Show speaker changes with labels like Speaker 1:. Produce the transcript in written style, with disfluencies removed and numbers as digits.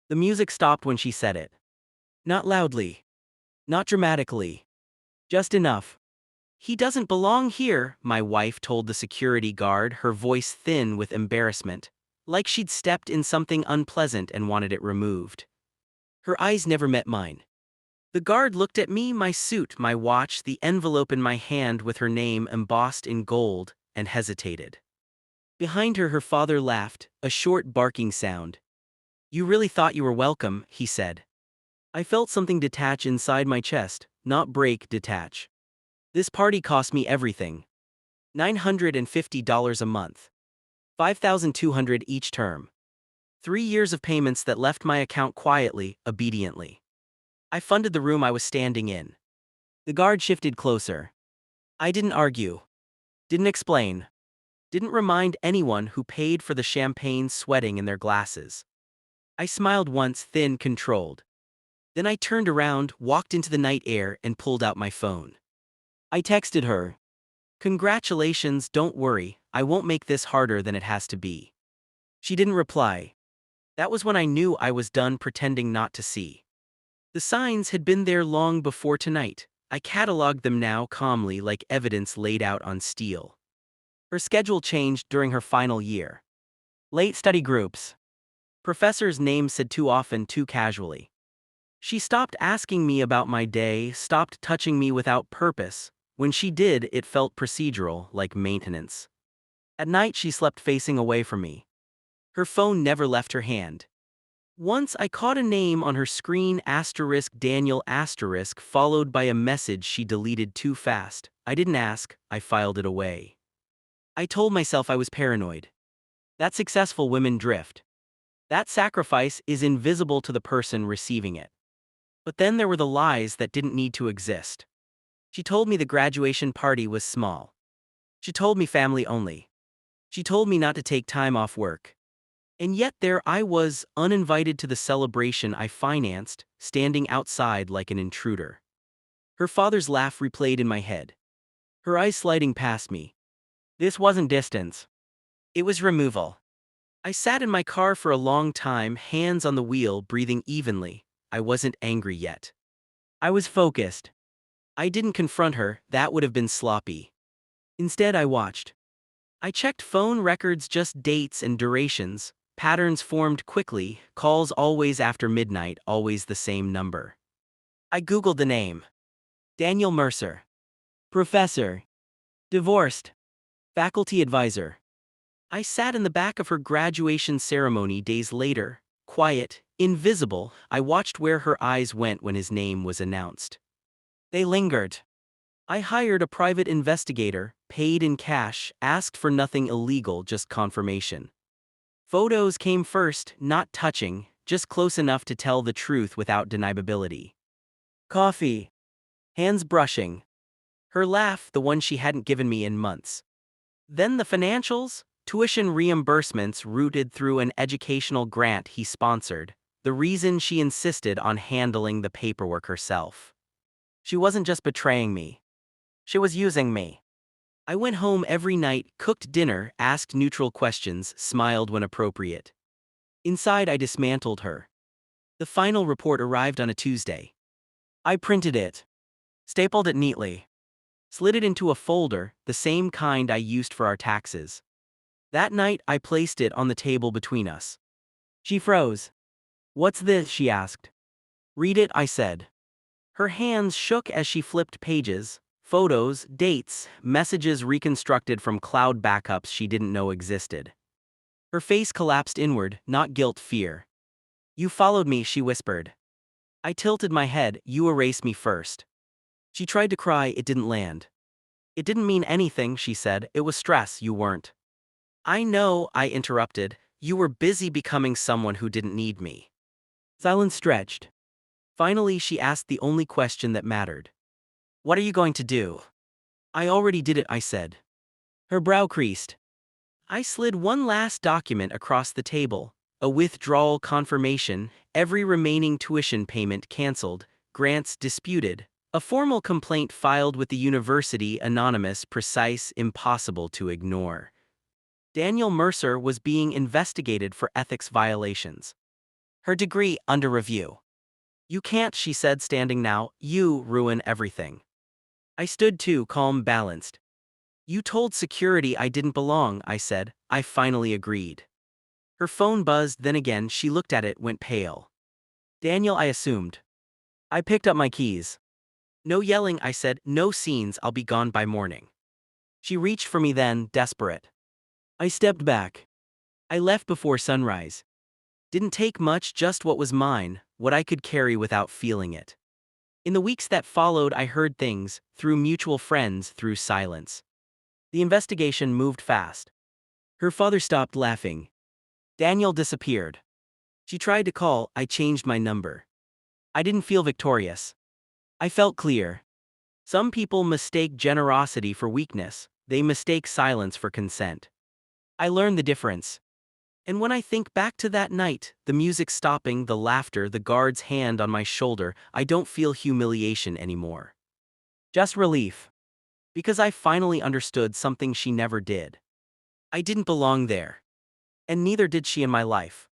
Speaker 1: The music stopped when she said it. Not loudly. Not dramatically. Just enough. "He doesn't belong here," my wife told the security guard, her voice thin with embarrassment, like she'd stepped in something unpleasant and wanted it removed. Her eyes never met mine. The guard looked at me, my suit, my watch, the envelope in my hand with her name embossed in gold, and hesitated. Behind her, her father laughed, a short barking sound. "You really thought you were welcome," he said. I felt something detach inside my chest, not break, detach. This party cost me everything. $950 a month. $5,200 each term. 3 years of payments that left my account quietly, obediently. I funded the room I was standing in. The guard shifted closer. I didn't argue. Didn't explain. Didn't remind anyone who paid for the champagne sweating in their glasses. I smiled once, thin, controlled. Then I turned around, walked into the night air, and pulled out my phone. I texted her. "Congratulations, don't worry, I won't make this harder than it has to be." She didn't reply. That was when I knew I was done pretending not to see. The signs had been there long before tonight. I cataloged them now calmly, like evidence laid out on steel. Her schedule changed during her final year. Late study groups. Professor's name said too often, too casually. She stopped asking me about my day, stopped touching me without purpose. When she did, it felt procedural, like maintenance. At night, she slept facing away from me. Her phone never left her hand. Once I caught a name on her screen, Daniel followed by a message she deleted too fast. I didn't ask, I filed it away. I told myself I was paranoid. That successful women drift. That sacrifice is invisible to the person receiving it. But then there were the lies that didn't need to exist. She told me the graduation party was small. She told me family only. She told me not to take time off work. And yet there I was, uninvited to the celebration I financed, standing outside like an intruder. Her father's laugh replayed in my head. Her eyes sliding past me. This wasn't distance. It was removal. I sat in my car for a long time, hands on the wheel, breathing evenly. I wasn't angry yet. I was focused. I didn't confront her, that would have been sloppy. Instead, I watched. I checked phone records, just dates and durations. Patterns formed quickly, calls always after midnight, always the same number. I Googled the name. Daniel Mercer. Professor. Divorced. Faculty advisor. I sat in the back of her graduation ceremony days later, quiet, invisible. I watched where her eyes went when his name was announced. They lingered. I hired a private investigator, paid in cash, asked for nothing illegal, just confirmation. Photos came first, not touching, just close enough to tell the truth without deniability. Coffee. Hands brushing. Her laugh, the one she hadn't given me in months. Then the financials, tuition reimbursements routed through an educational grant he sponsored, the reason she insisted on handling the paperwork herself. She wasn't just betraying me. She was using me. I went home every night, cooked dinner, asked neutral questions, smiled when appropriate. Inside, I dismantled her. The final report arrived on a Tuesday. I printed it, stapled it neatly, slid it into a folder, the same kind I used for our taxes. That night, I placed it on the table between us. She froze. "What's this?" she asked. "Read it," I said. Her hands shook as she flipped pages. Photos, dates, messages reconstructed from cloud backups she didn't know existed. Her face collapsed inward, not guilt, fear. "You followed me," she whispered. I tilted my head. "You erased me first." She tried to cry, it didn't land. "It didn't mean anything," she said. "It was stress, you weren't." "I know," I interrupted. "You were busy becoming someone who didn't need me." Silence stretched. Finally, she asked the only question that mattered. "What are you going to do?" "I already did it," I said. Her brow creased. I slid one last document across the table, a withdrawal confirmation, every remaining tuition payment canceled, grants disputed, a formal complaint filed with the university, anonymous, precise, impossible to ignore. Daniel Mercer was being investigated for ethics violations. Her degree under review. You can't, she said, standing now. You ruin everything. I stood too, calm, balanced. You told security I didn't belong, I said. I finally agreed. Her phone buzzed, then again she looked at it, went pale. Daniel, I assumed. I picked up my keys. No yelling, I said, no scenes, I'll be gone by morning. She reached for me then, desperate. I stepped back. I left before sunrise. Didn't take much, just what was mine, what I could carry without feeling it. In the weeks that followed, I heard things, through mutual friends, through silence. The investigation moved fast. Her father stopped laughing. Daniel disappeared. She tried to call, I changed my number. I didn't feel victorious. I felt clear. Some people mistake generosity for weakness, they mistake silence for consent. I learned the difference. And when I think back to that night, the music stopping, the laughter, the guard's hand on my shoulder, I don't feel humiliation anymore. Just relief. Because I finally understood something she never did. I didn't belong there. And neither did she in my life.